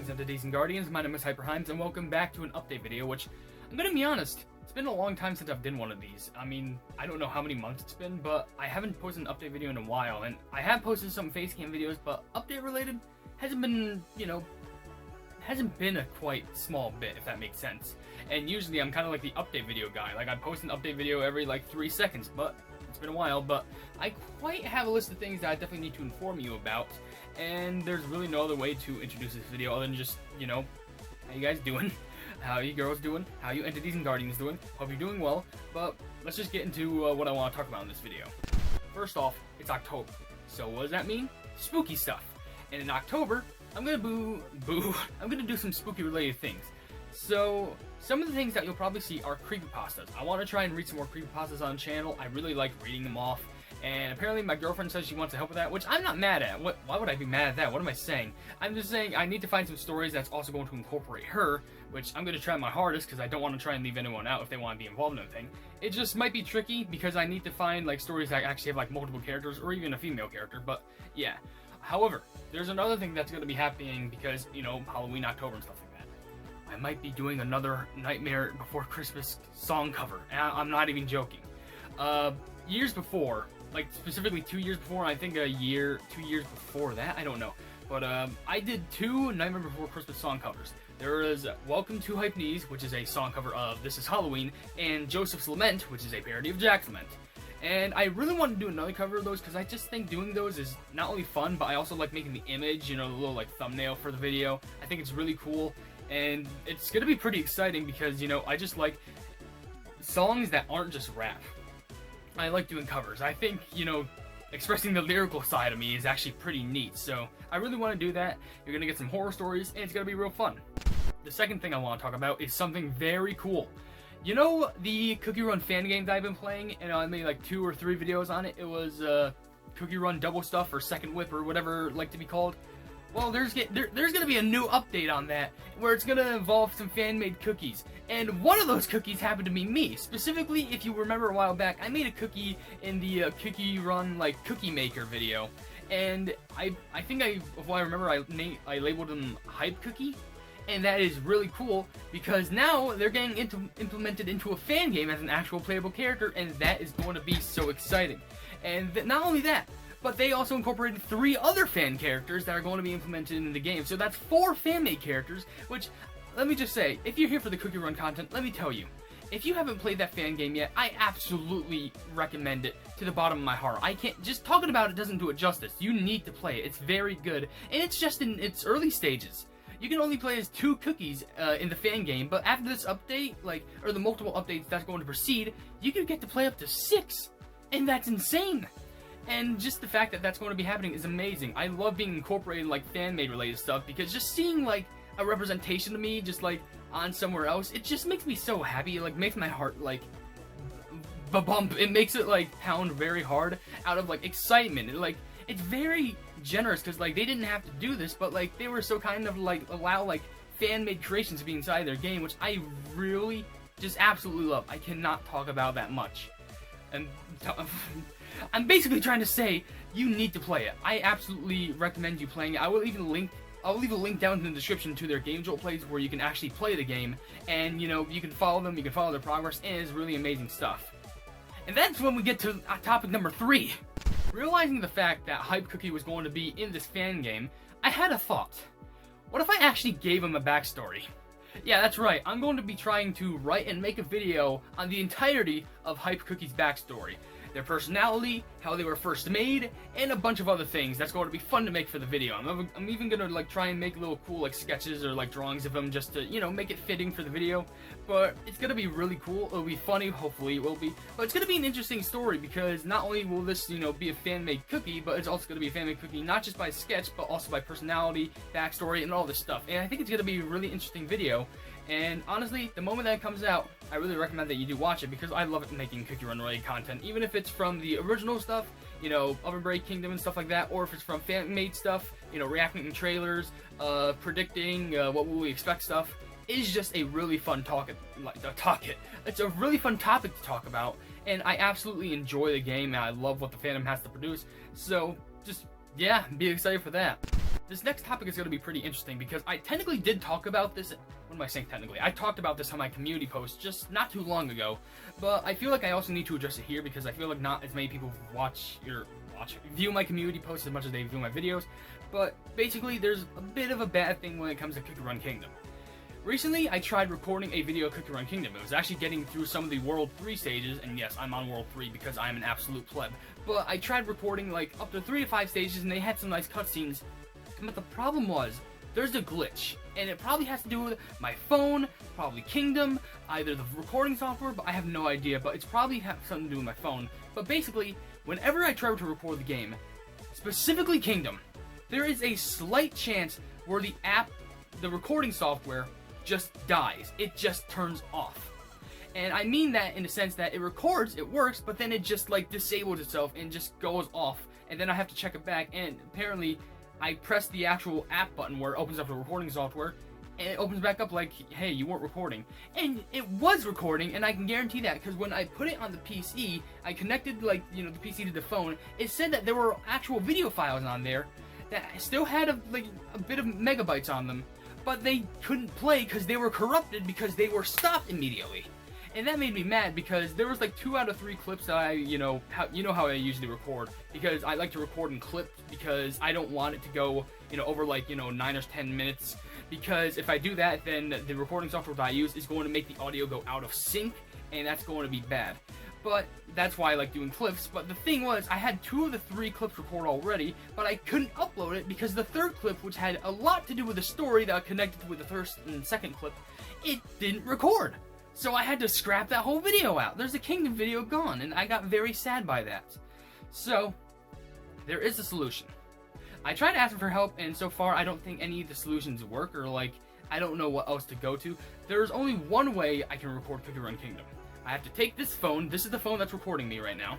Greetings, entities and guardians. My name is HyperHimes, and welcome back to an update video, which, I'm gonna be honest, it's been a long time since I've done one of these. I mean, I don't know how many months it's been, but I haven't posted an update video in a while, and I have posted some face cam videos, but update related hasn't been, hasn't been a quite small bit, if that makes sense. And usually I'm kind of like the update video guy. Like, I post an update video every, 3 seconds, but it's been a while. But I quite have a list of things that I definitely need to inform you about, and there's really no other way to introduce this video other than just, how you guys doing? How you girls doing? How you entities and guardians doing? Hope you're doing well, but let's just get into what I want to talk about in this video. First off, it's October. So what does that mean? Spooky stuff. And in October, I'm gonna I'm gonna do some spooky related things. So some of the things that you'll probably see are creepypastas. I want to try and read some more creepypastas on the channel. I really like reading them off. And apparently my girlfriend says she wants to help with that, which I'm not mad at. Why would I be mad at that? What am I saying? I'm just saying I need to find some stories that's also going to incorporate her, which I'm going to try my hardest because I don't want to try and leave anyone out if they want to be involved in anything. It just might be tricky because I need to find stories that actually have multiple characters or even a female character, but yeah. However, there's another thing that's going to be happening because, Halloween, October and stuff like that. I might be doing another Nightmare Before Christmas song cover, and I'm not even joking. Years before, specifically 2 years before, I think 2 years before that, I don't know. But I did 2 Nightmare Before Christmas song covers. There is Welcome to Hypenese, which is a song cover of This Is Halloween, and Joseph's Lament, which is a parody of Jack's Lament. And I really want to do another cover of those because I just think doing those is not only fun, but I also like making the image, the little thumbnail for the video. I think it's really cool, and it's going to be pretty exciting because, I just like songs that aren't just rap. I like doing covers. I think, expressing the lyrical side of me is actually pretty neat. So I really want to do that. You're going to get some horror stories, and it's going to be real fun. The second thing I want to talk about is something very cool. The Cookie Run fan game that I've been playing, and I made 2 or 3 videos on it. It was Cookie Run Double Stuff or Second Whip or whatever like to be called. Well, there's going to be a new update on that where it's going to involve some fan-made cookies. And one of those cookies happened to be me. Specifically, if you remember a while back, I made a cookie in the Cookie Run Cookie Maker video. And I think if I remember, I labeled them Hype Cookie. And that is really cool because now they're getting implemented into a fan game as an actual playable character, and that is going to be so exciting. And not only that, but they also incorporated 3 other fan characters that are going to be implemented in the game. So that's 4 fan-made characters, which, let me just say, if you're here for the Cookie Run content, let me tell you, if you haven't played that fan game yet, I absolutely recommend it to the bottom of my heart. Just talking about it doesn't do it justice. You need to play it. It's very good, and it's just in its early stages. You can only play as 2 cookies in the fan game, but after this update, or the multiple updates that's going to proceed, you can get to play up to 6, and that's insane. And just the fact that that's going to be happening is amazing. I love being incorporated in fan-made related stuff because just seeing a representation of me just on somewhere else, it just makes me so happy. It makes my heart bump. It makes it pound very hard out of excitement. It's very generous because they didn't have to do this, but they were so kind of allow fan-made creations to be inside their game, which I really just absolutely love. I cannot talk about that much. And I'm basically trying to say you need to play it. I absolutely recommend you playing it. I'll leave a link down in the description to their Game Jolt plays where you can actually play the game, and you can follow them, you can follow their progress, and it's really amazing stuff. And that's when we get to topic number 3. Realizing the fact that Hype Cookie was going to be in this fan game, I had a thought. What if I actually gave him a backstory? Yeah, that's right, I'm going to be trying to write and make a video on the entirety of Hype Cookie's backstory. Their personality, how they were first made, and a bunch of other things. That's going to be fun to make for the video. I'm even going to try and make little cool sketches or drawings of them just to, make it fitting for the video. But it's going to be really cool. It'll be funny, hopefully it will be. But it's going to be an interesting story because not only will this, be a fan-made cookie, but it's also going to be a fan-made cookie not just by sketch, but also by personality, backstory, and all this stuff. And I think it's going to be a really interesting video. And honestly, the moment that it comes out, I really recommend that you do watch it because I love making Cookie Run related content, even if it's from the original stuff, Oven Break Kingdom and stuff like that, or if it's from fan-made stuff, reacting to trailers, predicting what will we expect stuff. It is just a really fun It's a really fun topic to talk about, and I absolutely enjoy the game, and I love what the fandom has to produce. So just, yeah, be excited for that. this next topic is going to be pretty interesting because I technically did talk about this. What am I saying technically? I talked about this on my community post just not too long ago, but I feel like I also need to address it here because I feel like not as many people view my community posts as much as they view my videos. But basically, there's a bit of a bad thing when it comes to Cookie Run Kingdom. Recently, I tried recording a video of Cookie Run Kingdom. It was actually getting through some of the World 3 stages, and yes, I'm on World 3 because I'm an absolute pleb. But I tried recording like up to 3 to 5 stages, and they had some nice cutscenes. But the problem was, there's a glitch, and it probably has to do with my phone, probably Kingdom, either the recording software, but I have no idea, but it's probably something to do with my phone. But basically, whenever I try to record the game, specifically Kingdom, there is a slight chance where the recording software just dies. It just turns off. And I mean that in the sense that it records, it works, but then it just like disables itself and just goes off, and then I have to check it back, and apparently I press the actual app button where it opens up the recording software, and it opens back up like, hey, you weren't recording. And it was recording, and I can guarantee that, because when I put it on the PC, I connected, like, the PC to the phone, it said that there were actual video files on there that still had a bit of megabytes on them, but they couldn't play because they were corrupted because they were stopped immediately. And that made me mad because there was like 2 out of 3 clips that I, how I usually record, because I like to record in clips because I don't want it to go, over like, 9 or 10 minutes, because if I do that, then the recording software that I use is going to make the audio go out of sync, and that's going to be bad. But that's why I like doing clips. But the thing was, I had 2 of the 3 clips recorded already, but I couldn't upload it because the 3rd clip, which had a lot to do with the story that connected with the 1st and 2nd clip, it didn't record. So I had to scrap that whole video out. There's a Kingdom video gone, and I got very sad by that. So, there is a solution. I tried asking for help, and so far I don't think any of the solutions work, or I don't know what else to go to. There's only one way I can record Cookie Run Kingdom. I have to take this phone, this is the phone that's recording me right now,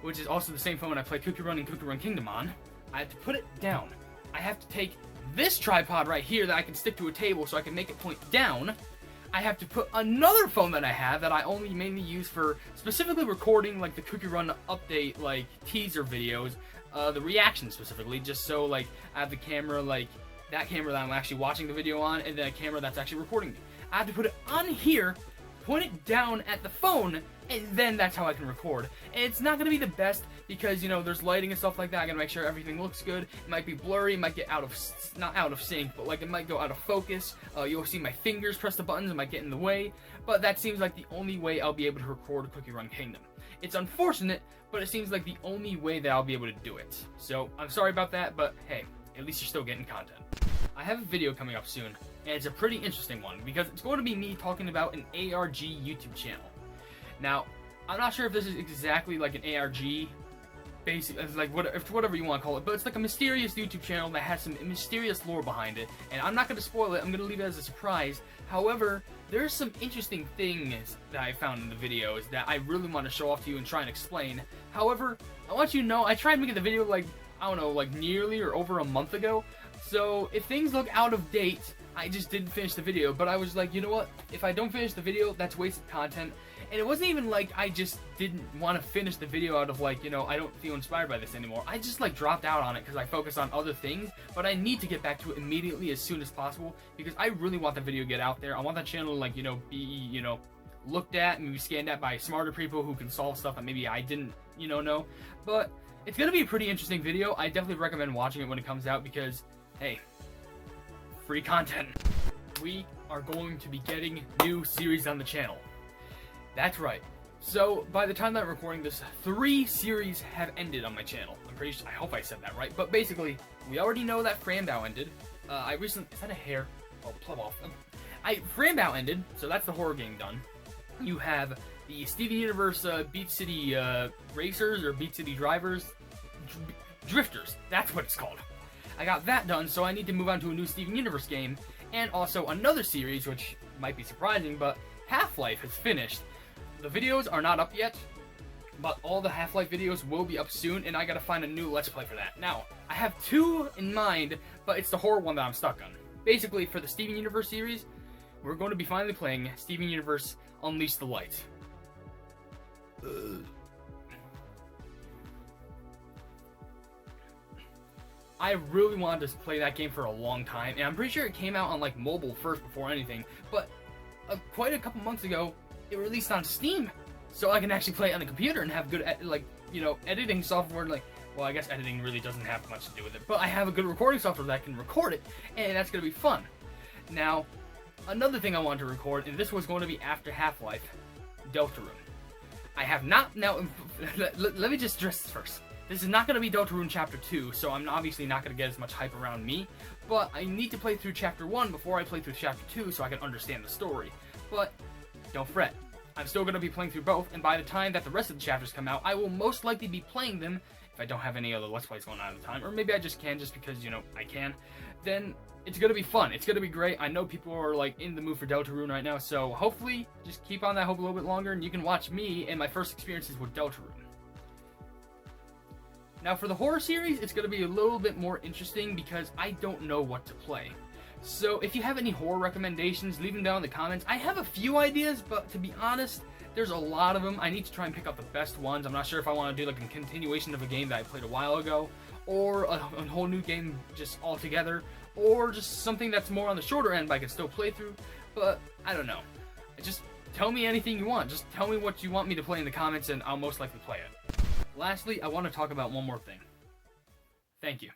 which is also the same phone I play Cookie Run and Cookie Run Kingdom on. I have to put it down. I have to take this tripod right here that I can stick to a table so I can make it point down. I have to put another phone that I have that I only mainly use for specifically recording like the Cookie Run update teaser videos, the reactions specifically, just so I have the camera that camera that I'm actually watching the video on, and then a camera that's actually recording me. I have to put it on here, point it down at the phone, and then that's how I can record. And it's not going to be the best because, there's lighting and stuff like that. I got to make sure everything looks good. It might be blurry, it might get not out of sync, but it might go out of focus. You'll see my fingers press the buttons, it might get in the way. But that seems like the only way I'll be able to record Cookie Run Kingdom. It's unfortunate, but it seems like the only way that I'll be able to do it. So, I'm sorry about that, but hey, at least you're still getting content. I have a video coming up soon, and it's a pretty interesting one, because it's going to be me talking about an ARG YouTube channel. Now, I'm not sure if this is exactly like an ARG, whatever you want to call it, but it's like a mysterious YouTube channel that has some mysterious lore behind it, and I'm not going to spoil it, I'm going to leave it as a surprise. However, there's some interesting things that I found in the videos that I really want to show off to you and try and explain. However, I want you to know, I tried making the video nearly or over a month ago, so if things look out of date, I just didn't finish the video. But I was like, you know what, if I don't finish the video, that's wasted content. And it wasn't even like I just didn't want to finish the video out of I don't feel inspired by this anymore. I just dropped out on it because I focused on other things, but I need to get back to it immediately as soon as possible because I really want the video to get out there. I want that channel to be looked at, maybe scanned at by smarter people who can solve stuff that maybe I didn't know. But it's gonna be a pretty interesting video. I definitely recommend watching it when it comes out because, hey, free content. We are going to be getting new series on the channel. That's right. So, by the time that I'm recording this, 3 series have ended on my channel. I'm pretty sure, I hope I said that right. But basically, we already know that FANGAME ended. Is that a hair? Oh, plumb off. FANGAME ended, so that's the horror game done. You have the Steven Universe Beach City Racers, or Beach City Drivers, Drifters. That's what it's called. I got that done, so I need to move on to a new Steven Universe game. And also another series, which might be surprising, but Half-Life has finished. The videos are not up yet, but all the Half-Life videos will be up soon, and I gotta find a new Let's Play for that. Now, I have 2 in mind, but it's the horror one that I'm stuck on. Basically, for the Steven Universe series, we're going to be finally playing Steven Universe Unleash the Light. I really wanted to play that game for a long time, and I'm pretty sure it came out on like mobile first before anything, but quite a couple months ago, it released on Steam, so I can actually play it on the computer and have good, editing software. Like, well, I guess editing really doesn't have much to do with it, but I have a good recording software that can record it, and that's going to be fun. Now, another thing I wanted to record, and this was going to be after Half-Life, Deltarune. I have not, now, let me just address this first. This is not going to be Deltarune Chapter 2, so I'm obviously not going to get as much hype around me, but I need to play through Chapter 1 before I play through Chapter 2 so I can understand the story. But, don't fret. I'm still going to be playing through both, and by the time that the rest of the chapters come out, I will most likely be playing them, if I don't have any other Let's Plays going on at the time, or maybe I just can just because, I can, then it's going to be fun. It's going to be great. I know people are, like, in the mood for Deltarune right now, so hopefully, just keep on that hope a little bit longer, and you can watch me and my first experiences with Deltarune. Now, for the horror series, it's going to be a little bit more interesting because I don't know what to play. So, if you have any horror recommendations, leave them down in the comments. I have a few ideas, but to be honest, there's a lot of them. I need to try and pick out the best ones. I'm not sure if I want to do like a continuation of a game that I played a while ago, or a whole new game just altogether, or just something that's more on the shorter end but I can still play through, but I don't know. Just tell me anything you want. Just tell me what you want me to play in the comments and I'll most likely play it. Lastly, I want to talk about one more thing. Thank you.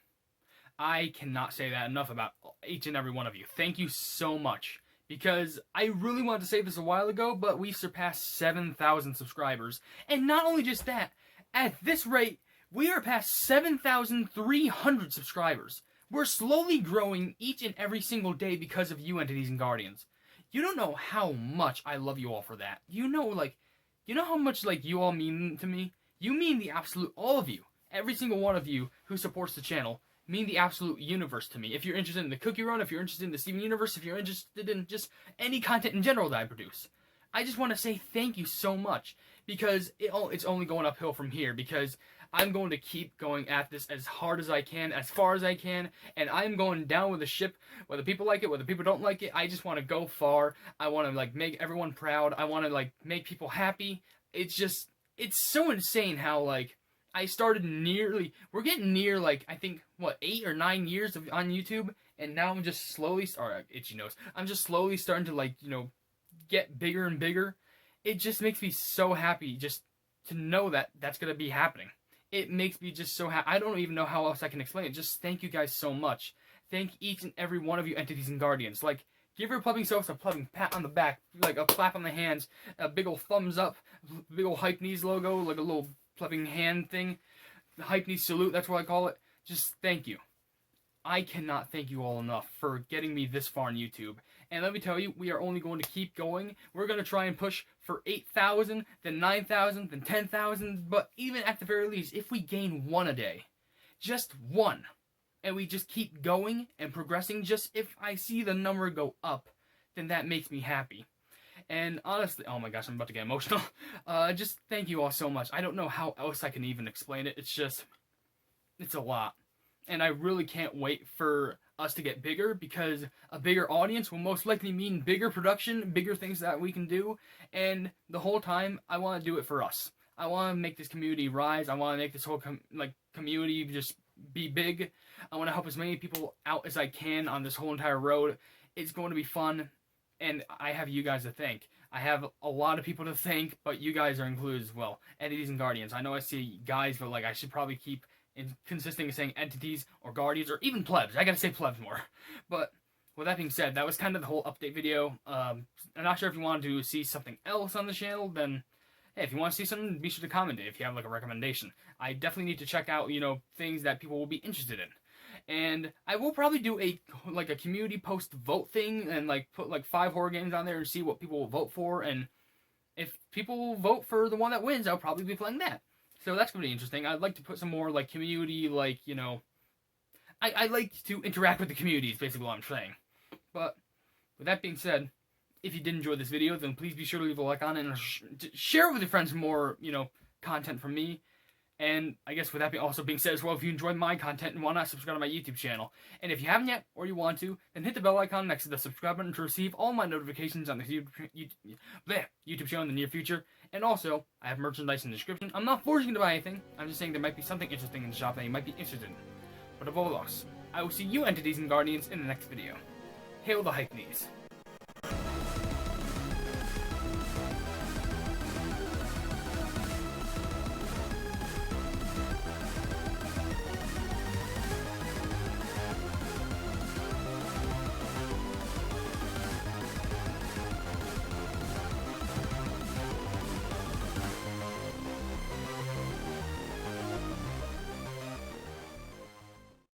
I cannot say that enough about each and every one of you. Thank you so much. Because I really wanted to say this a while ago, but we surpassed 7,000 subscribers. And not only just that, at this rate, we are past 7,300 subscribers. We're slowly growing each and every single day because of you, Entities and Guardians. You don't know how much I love you all for that. You know how much, you all mean to me? You mean the absolute, all of you, every single one of you who supports the channel, mean the absolute universe to me. If you're interested in the Cookie Run, if you're interested in the Steven Universe, if you're interested in just any content in general that I produce, I just want to say thank you so much, because it's only going uphill from here, because I'm going to keep going at this as hard as I can, as far as I can, and I'm going down with the ship, whether people like it, whether people don't like it. I just want to go far. I want to, make everyone proud. I want to, make people happy. It's so insane how, I started we're getting near, I think, 8 or 9 years on YouTube, and now I'm just slowly, itchy nose, I'm just slowly starting to, get bigger and bigger. It just makes me so happy just to know that that's going to be happening. It makes me just so happy. I don't even know how else I can explain it. Just thank you guys so much. Thank each and every one of you, Entities and Guardians. Give your plubbing selves a plubbing pat on the back, a clap on the hands, a big ol' thumbs up, big ol' Hypenese logo, a little plubbing hand thing. The Hypenese salute, that's what I call it. Just thank you. I cannot thank you all enough for getting me this far on YouTube. And let me tell you, we are only going to keep going. We're going to try and push for 8,000, then 9,000, then 10,000. But even at the very least, if we gain one a day, just one, and we just keep going and progressing, just if I see the number go up, then that makes me happy. And honestly, oh my gosh, I'm about to get emotional. Just thank you all so much. I don't know how else I can even explain it. It's a lot. And I really can't wait for us to get bigger, because a bigger audience will most likely mean bigger production, bigger things that we can do. And the whole time, I want to do it for us. I want to make this community rise. I want to make this whole community just be big. I want to help as many people out as I can on this whole entire road. It's going to be fun, and I have you guys to thank. I have a lot of people to thank, but you guys are included as well. Entities and Guardians. I know I see guys, but I should probably keep consisting of saying entities or guardians or even plebs. I gotta say plebs more. But with that being said, that was kind of the whole update video. I'm not sure if you wanted to see something else on the channel, then hey, if you want to see something, be sure to comment it if you have a recommendation. I definitely need to check out, things that people will be interested in. And I will probably do a community post vote thing and put 5 horror games on there and see what people will vote for, and if people vote for the one that wins, I'll probably be playing that. So that's going to be interesting. I'd like to put some more, community, I like to interact with the community is basically what I'm saying. But, with that being said, if you did enjoy this video, then please be sure to leave a like on it and share it with your friends for more, content from me. And I guess with that also being said as well, if you enjoy my content, why not subscribe to my YouTube channel? And if you haven't yet, or you want to, then hit the bell icon next to the subscribe button to receive all my notifications on the YouTube channel in the near future. And also, I have merchandise in the description. I'm not forcing you to buy anything. I'm just saying there might be something interesting in the shop that you might be interested in. But above all else, I will see you entities and guardians in the next video. Hail the Hypenese.